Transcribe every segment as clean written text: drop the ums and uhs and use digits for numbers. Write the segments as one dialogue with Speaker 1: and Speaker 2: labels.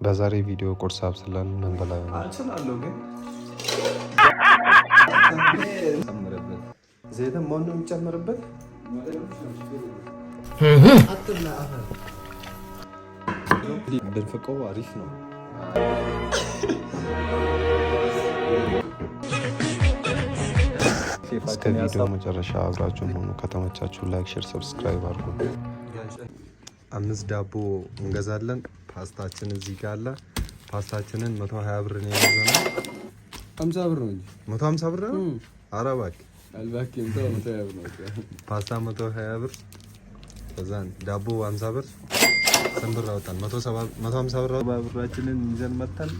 Speaker 1: ለዛሬ ቪዲዮ ቁርስ አብስለን እንበላ
Speaker 2: አልችላለሁ ግን ጨምርበት። ዘይት ማን ነው የሚጨምርበት? ብንፍቀው አሪፍ ነው።
Speaker 1: እስከ ቪዲዮ መጨረሻ አብራችሁን ሆኑ። ከተመቻችሁ ላይክ፣ ሼር፣ ሰብስክራይብ አድርጉ።
Speaker 2: 5 ዳቦ እንገዛለን። ፓስታችን እዚህ ጋር አለ። ፓስታችንን 120 ብር ነው የያዘነው።
Speaker 3: 50 ብር ነው እንጂ
Speaker 2: 150 ብር ነው። ኧረ እባክህ
Speaker 3: አልባክም። 120 ብር ነው
Speaker 2: ፓስታ 120 ብር። ከዛን ዳቦ 50 ብር። ስንት ብር አወጣን? 150 ብር ብራችንን ይዘን መጣን።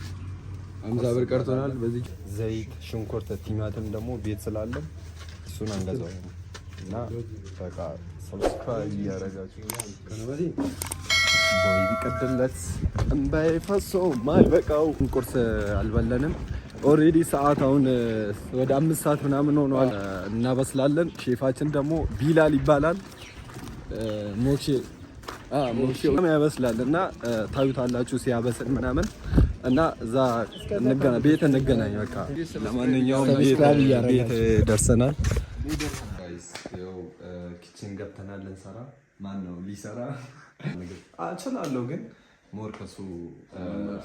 Speaker 3: 50 ብር ቀርቶናል። በዚህ
Speaker 2: ዘይት፣ ሽንኩርት፣ ቲማቲም ደግሞ ቤት ስላለን እሱን አንገዛው እና በቃ ሰብስክራይብ ያደረጋችሁ ከነመዲ ቦይ ቢቀድለት እንባይ ፈሶ ማይበቃው ቁርስ አልበለንም። ኦሬዲ ሰዓት አሁን ወደ 5 ሰዓት ምናምን ሆኗል። እናበስላለን። ሼፋችን ደግሞ ቢላል ይባላል። ሞክሼ ያበስላል እና ታዩታላችሁ ሲያበስል ምናምን እና እዛ ቤት እንገናኝ። በቃ ለማንኛውም ቤት ደርሰናል። ኪችን ገብተናል። ልንሰራ ማን ነው ሊሰራ አልችላለሁ ግን ሞር ከሱ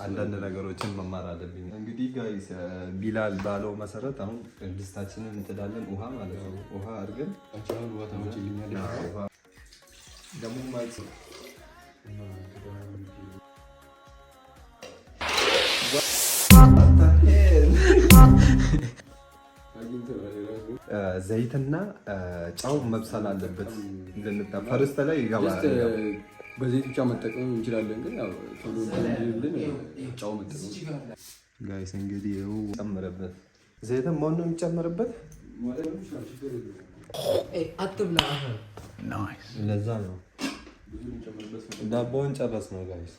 Speaker 2: አንዳንድ ነገሮችን መማር አለብኝ። እንግዲህ ጋይስ ቢላል ባለው መሰረት አሁን ድስታችንን እንጥዳለን። ውሃ ማለት ነው። ውሃ አድርገን ደግሞ ማለት ነው ዘይትና ጫው መብሰል አለበት። ፈርስት ላይ ይገባል።
Speaker 3: በዘይት ብቻ መጠቀም እንችላለን፣ ግን ያው ቶሎ እንዲልን ጫው መጠቀም
Speaker 2: ጋይስ። እንግዲህ ይኸው ጨምረበት። ዘይትን ማን ነው የሚጨምርበት?
Speaker 4: አትብላ።
Speaker 2: ናይስ። ለዛ ነው ዳቦውን ጨረስ ነው ጋይስ።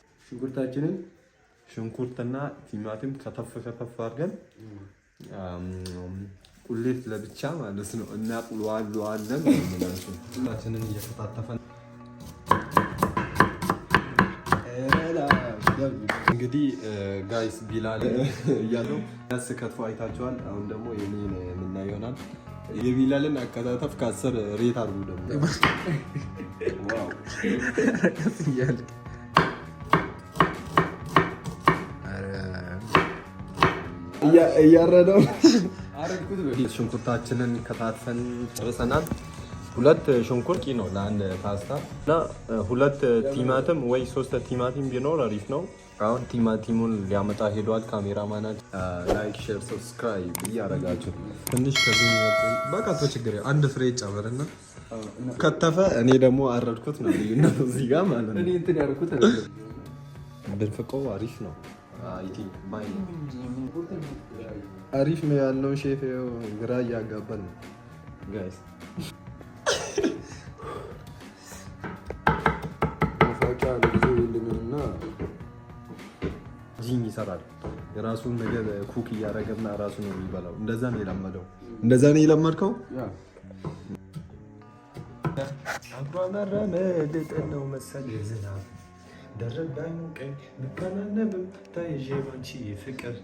Speaker 2: ሽንኩርትና ቲማቲም ከተፍ አድርገን ቁሌት ለብቻ ማለት ነው እና ቁልዋለን ሁላችንን እየተጣጣፈን እንግዲህ ጋይስ ቢላል እያለው ከትፎ አይታችኋል። አሁን ደግሞ የኔን የምናየው ይሆናል። የቢላልን አከታተፍ ከ10 ሬት አድርጉ። ደግሞ ዋው እያረደው ሽንኩርታችንን ከታትፈን ጨርሰናል። 2 ሽንኩርት ነው ለአንድ ፓስታ እና 2 ቲማቲም ወይ 3 ቲማቲም ቢኖር አሪፍ ነው። አሁን ቲማቲሙን ሊያመጣ ሄዷል ካሜራማናችን። ላይክ፣ ሼር፣ ሰብስክራይብ እያደረጋችሁ ትንሽ ከዚህ በቃ ችግር አንድ ፍሬ ጨምርና ከተፈ። እኔ ደግሞ አረድኩት ነው ልዩነቱ እዚህ ጋር ማለት ነው።
Speaker 3: እኔ እንትን ያደረኩት
Speaker 2: ብንፍቀው አሪፍ ነው። አሪፍ ነው ያልነው ሼፍ ግራ እያጋባን ነው ጋይስ።
Speaker 3: ማፋቂያ ለጊዜ የለንምና
Speaker 2: ጂም ይሰራል። የራሱን ነገር ኩክ እያደረገና ራሱ ነው የሚበላው። እንደዛ ነው የለመደው። እንደዛ ነው የለመድከው። አጉራመረመ ነው መሰል ዝናብ ደረዳኝ ቀኝ ልከናነብም ተይዤ ባንቺ ፍቅር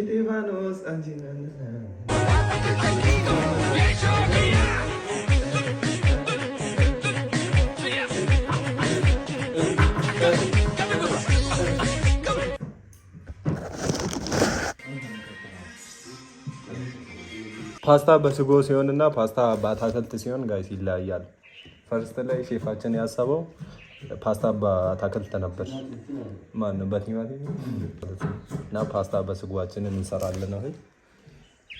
Speaker 2: ሊባኖስ ፓስታ በስጎ ሲሆንና ፓስታ በአታክልት ሲሆን ጋይስ ይለያያል። ፈርስት ላይ ሼፋችን ያሰበው ፓስታ በአታክልት ነበር። ማን ነው በቲማቲም እና ፓስታ በስጓችንን እንሰራለን። አሁን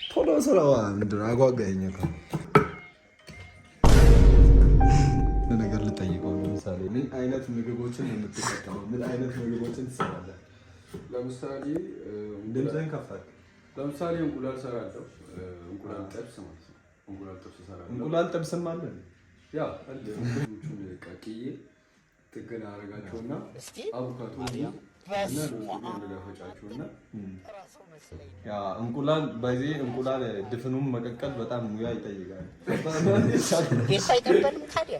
Speaker 2: ቶሎ ስራዋ ምንድን ነው አጓጋኝ ነገር ልጠይቀው። ለምሳሌ ምን አይነት ምግቦችን የምትጠቀመው? ምን አይነት ምግቦችን ትሰራለህ?
Speaker 3: ለምሳሌ
Speaker 2: እንደምን ከፋት?
Speaker 3: ለምሳሌ እንቁላል ሰራለሁ። እንቁላል ጥብስ ማለት ነው። እንቁላል ጥብስ ሰራለሁ።
Speaker 2: እንቁላል ጥብስም አለ።
Speaker 3: ያ ቀቅዬ ጥገና አደርጋቸውና አቮካዶ
Speaker 2: ያ እንቁላል በዚህ እንቁላል ድፍኑን መቀቀል በጣም ሙያ ይጠይቃል።
Speaker 4: ቤት አይጠበልም ታዲያ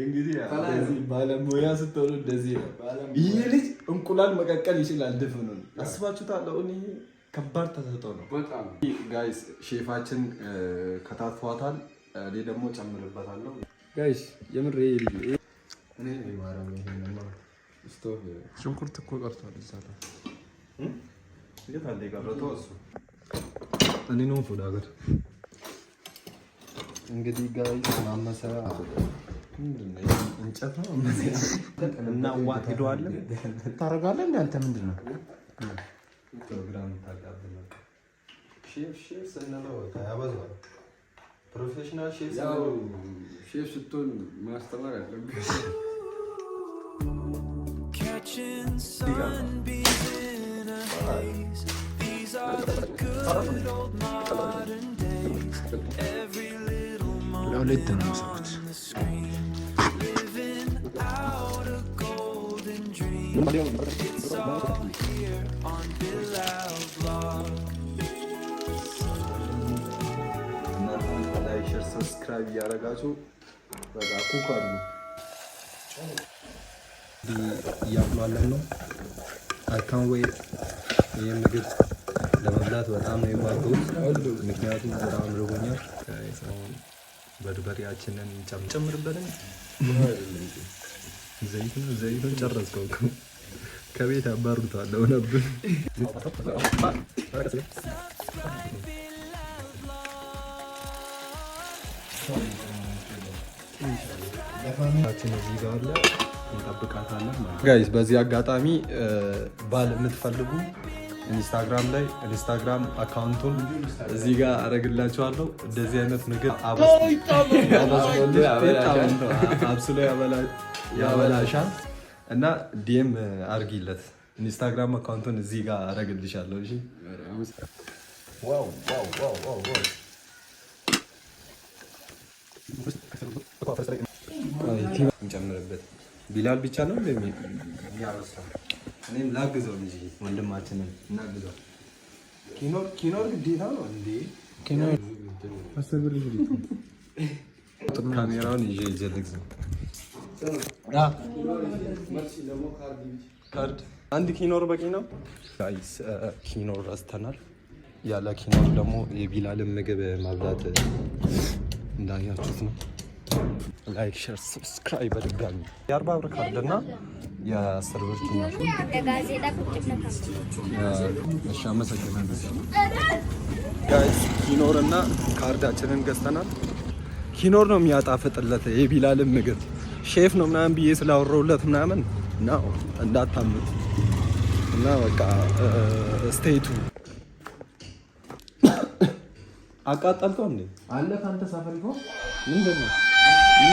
Speaker 2: እንግዲህ ባለሙያ ስትሆኑ እንደዚህ ነው። ይሄ ልጅ እንቁላል መቀቀል ይችላል። ድፍኑን አስባችሁታል? ይሄ ከባድ ተሰጥኦ ነው በጣም ጋይስ። ሼፋችን ከታትፏታል። እኔ ደግሞ ጨምርበታለሁ
Speaker 3: ጋይስ። የምር ይሄ ልጅ
Speaker 2: እኔ ማራም ይሄንማ ስቶቭ
Speaker 1: ሽንኩርት እኮ ቀርቷል እዛ ላይ
Speaker 2: የት አለ የቀረው? እሱ እኔ ነው ፎዳ ጋር
Speaker 1: እንግዲህ ጋይስ ማመሰያ
Speaker 2: ምንድነው? እንጨት ነው እና ዋት ሄደዋለን
Speaker 1: ታረጋለህ እንዴ አንተ? ምንድነው
Speaker 2: ፕሮግራም ታቃብለ ሼፍ ስንለው ያበዛል። ፕሮፌሽናል ሼፍ
Speaker 3: ያው ሼፍ ስትሆን ማስተማር ያለብህ
Speaker 1: ለሁለት ነው የምሰሩት።
Speaker 2: ላይክ፣ ሼር፣ ሰብስክራይብ እያደረጋችሁ በቃ ኩክ አድርጉ።
Speaker 1: እያቁላለን ነው። አካን ወይ ይህ ምግብ ለመብላት በጣም ነው የማገቡት። ምክንያቱም በጣም ርቦኛል። በርበሬያችንን ጨምርበትን። ዘይቱን ጨረስከው እኮ ከቤት ያባሩታል ሆነብን። እዚህ ጋር አለ እንጠብቃታለን ማለት ነው። ጋይስ በዚህ አጋጣሚ ባል የምትፈልጉ ኢንስታግራም ላይ ኢንስታግራም አካውንቱን እዚህ ጋር አረግላችኋለሁ። እንደዚህ አይነት ምግብ አብስሎ ያበላሻል እና ዲኤም አርጊለት። ኢንስታግራም አካውንቱን እዚህ ጋር አረግልሻለሁ። እሺ ዋው ዋው ዋው ዋው እንጨምርበት። ቢላል ብቻ ነው የሚያበስለው። እኔም ላግዘው እንጂ ወንድማችንን እናግዘው። ኪኖር ግዴታ ነው እንዴ? ኪኖር አስተብር ካሜራውን ይዤ ልግዛው። ካርድ አንድ ኪኖር በቂ ነው ጋይስ። ኪኖር ረስተናል። ያለ ኪኖር ደግሞ የቢላልን ምግብ ማብላት እንዳያችሁት ነው። ላይክ ሼር ሰብስክራይብ በድጋሚ የ40 ብር ካርድ እና የ10 ብር ኪኖር። እሺ አመሰግናለሁ ጋይስ። ኪኖር እና ካርዳችንን ገዝተናል። ኪኖር ነው የሚያጣፍጥለት የቢላልን ምግብ። ሼፍ ነው ምናምን ብዬ ስላወራሁለት ምናምን ነው እንዳታምኑት እና በቃ ስቴቱ አቃጠልከው እንዴ? አለ ካንተ ሳፈልኮ ምንድነው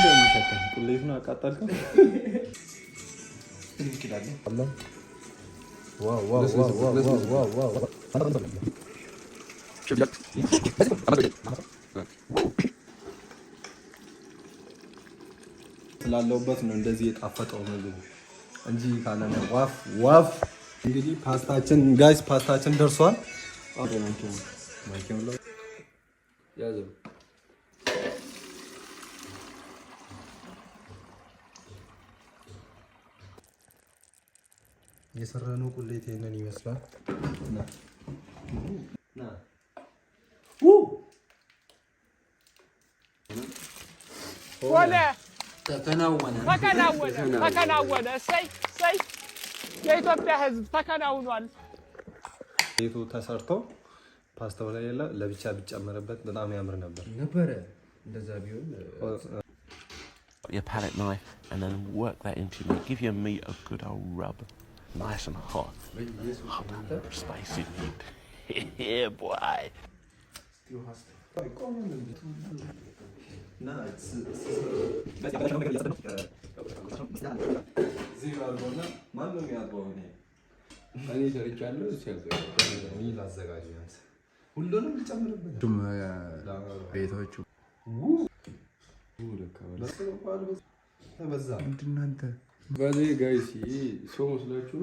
Speaker 1: የሚሸተው? ቁሌቱን አቃጠልከው? ዋው ዋው ዋው ዋው ዋው ስላለውበት ነው እንደዚህ የጣፈጠው ምግቡ እንጂ ካለነ ዋፍ ዋፍ። እንግዲህ ፓስታችን ጋይስ ፓስታችን ደርሷል።
Speaker 3: ያዘው
Speaker 1: የሰራነው ቁሌት ይሄንን ይመስላል።
Speaker 5: ሆነ ተከናወነ። እሰይ እሰይ! የኢትዮጵያ ሕዝብ ተከናውኗል።
Speaker 2: ቤቱ ተሰርቶ ፓስታው ላይ ያለ ለብቻ ቢጨመርበት በጣም ያምር ነበር።
Speaker 1: እንደዛ ቢሆን
Speaker 6: your palette knife and then work that into your meat. Give your meat a good old rub, nice and hot. Spicy meat. Yeah, boy.
Speaker 3: እኔ ሰርቻለሁ።
Speaker 2: ሁሉንም ልጨምርበት ቤቶቹ ተበዛ።
Speaker 1: ምንድን ነው አንተ
Speaker 3: በዚህ ጋይስ ሰው መስላችሁ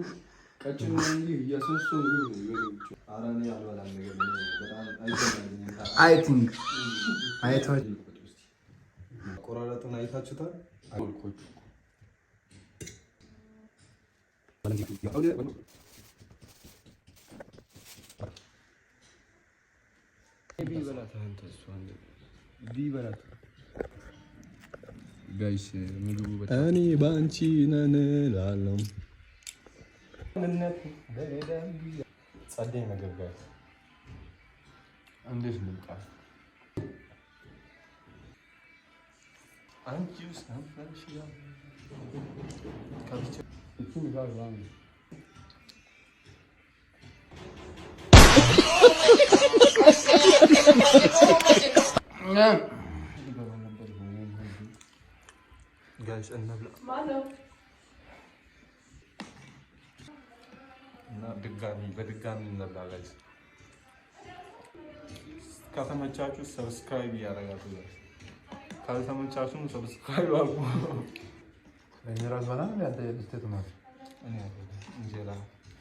Speaker 3: ቀጭን ነው እንጂ እያሰሱ ነው ይበሉት።
Speaker 2: አራኔ አልበላም ነገር በጣም አይተናልኝ።
Speaker 1: አይ ቲንክ አይታችሁ
Speaker 2: ቆራረጡን አይታችሁታል?
Speaker 3: አልኮች ጋይስ ምግቡ በጣም
Speaker 1: እኔ ባንቺ ነን እላለሁ።
Speaker 2: ጸደይ ነገር ጋይስ
Speaker 3: እንዴት ነው ቃል
Speaker 2: አንቺ ውስጥ አንፈልሽ ያ ካብቸ
Speaker 3: እሱ ጋር ዋን
Speaker 2: ጋይስ እንብላ እና በድጋሚ እንብላ ጋይስ። ከተመቻችሁ ሰብስክራይብ ያደርጋችሁ ጋይስ። ካልተመቻችሁም ሰብስክራይብ አድርጉ።
Speaker 3: እንጀራ በላን ያንተ ልስተት ነው
Speaker 2: እንጀራ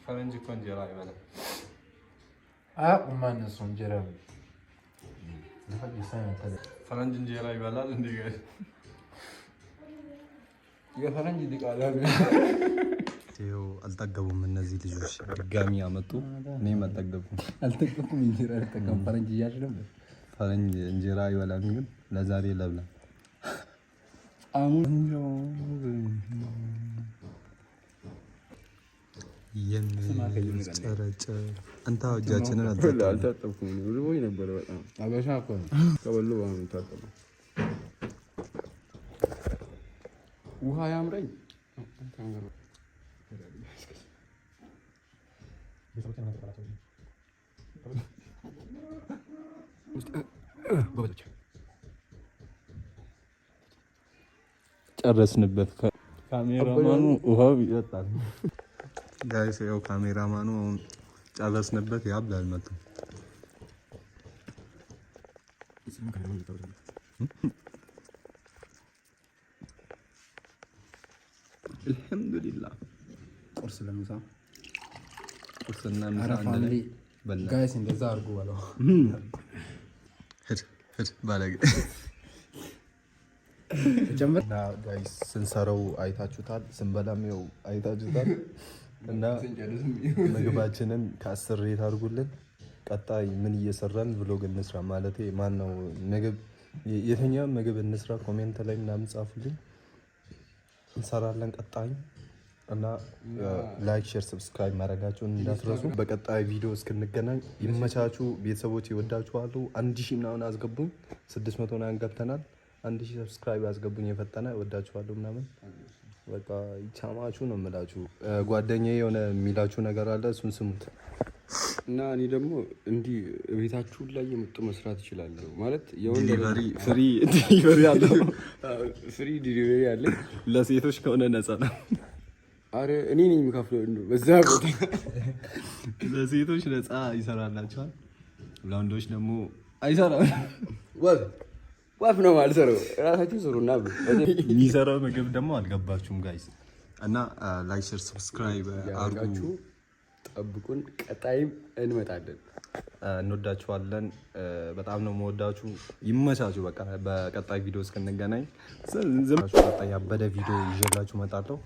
Speaker 2: ፈረንጅ እኮ እንጀራ አይበላም።
Speaker 3: ማን ነው እንጀራ
Speaker 2: ፈረንጅ እንጀራ ይበላል እንዴ ጋይስ?
Speaker 3: የፈረንጅ ዲቃላ
Speaker 1: ይኸው አልጠገቡም እነዚህ ልጆች ድጋሚ አመጡ። እኔም አልጠገብኩም።
Speaker 3: እንጀራ አልጠቀም ፈረንጅ እያልለም
Speaker 1: ፈረንጅ እንጀራ ይበላል፣ ግን ለዛሬ ለብላ አሁን የሚጨረጨር እንታ እጃችንን
Speaker 3: አልታጠብኩም። ርቦኝ ነበረ በጣም አበሻ እኮ ነው። ከበሉ በኋላ ታጠቡ። ውሃ ያምረኝ
Speaker 1: ጨረስንበት። ካሜራማኑ ውሃው ይጠጣል ጋይስ። ያው ካሜራማኑ አሁን ጨረስንበት። ያብላል መጥቶ አልሐምዱሊላህ።
Speaker 3: ቁርስ ለምሳ
Speaker 1: ቁርስና ምሳ አንድ ላይ በላ
Speaker 3: ጋይስ። እንደዛ አድርጉ በለው።
Speaker 1: ሄድ ባለጌ ጋይስ። ስንሰራው አይታችሁታል፣ ስንበላም ያው አይታችሁታል። እና ምግባችንን ከ10 ሬት አድርጉልን። ቀጣይ ምን እየሰራን ብሎግ እንስራ ማለት ማን ነው ምግብ የትኛው ምግብ እንስራ ኮሜንት ላይ ምናምን ጻፉልኝ፣ እንሰራለን ቀጣይ። እና ላይክ ሼር ሰብስክራይብ ማድረጋችሁን እንዳትረሱ። በቀጣይ ቪዲዮ እስክንገናኝ ይመቻችሁ ቤተሰቦች፣ ይወዳችኋሉ። 1000 ምናምን አስገቡኝ፣ 600 ምናምን ገብተናል። 1000 ሰብስክራይብ አስገቡኝ የፈጠነ። እወዳችኋለሁ ምናምን በቃ ይቻማችሁ ነው የምላችሁ። ጓደኛዬ የሆነ የሚላችሁ ነገር አለ፣ እሱን ስሙት።
Speaker 3: እና እኔ ደግሞ እንዲህ ቤታችሁ ላይ የመጡ መስራት እችላለሁ ማለት
Speaker 1: ዲሊቨሪ ፍሪ ዲሊቨሪ አለው።
Speaker 3: ፍሪ ዲሊቨሪ አለ።
Speaker 1: ለሴቶች ከሆነ ነፃ ነው።
Speaker 3: አረ እኔ ነኝ የምከፍለው በዛ ቦታ።
Speaker 1: ለሴቶች ነፃ ይሰራላችኋል፣ ለወንዶች ደግሞ አይሰራም።
Speaker 3: ዋፍ ነው ማልሰራው፣ ራሳችሁ ስሩና
Speaker 1: የሚሰራው ምግብ ደግሞ አልገባችሁም ጋይስ። እና ላይክ ሼር ሰብስክራይብ አድርጉ፣
Speaker 3: ጠብቁን። ቀጣይም እንመጣለን።
Speaker 1: እንወዳችኋለን። በጣም ነው የምወዳችሁ። ይመቻችሁ። በቃ በቀጣይ ቪዲዮ እስክንገናኝ ዝም ቀጣይ ያበደ ቪዲዮ ይዤላችሁ እመጣለሁ።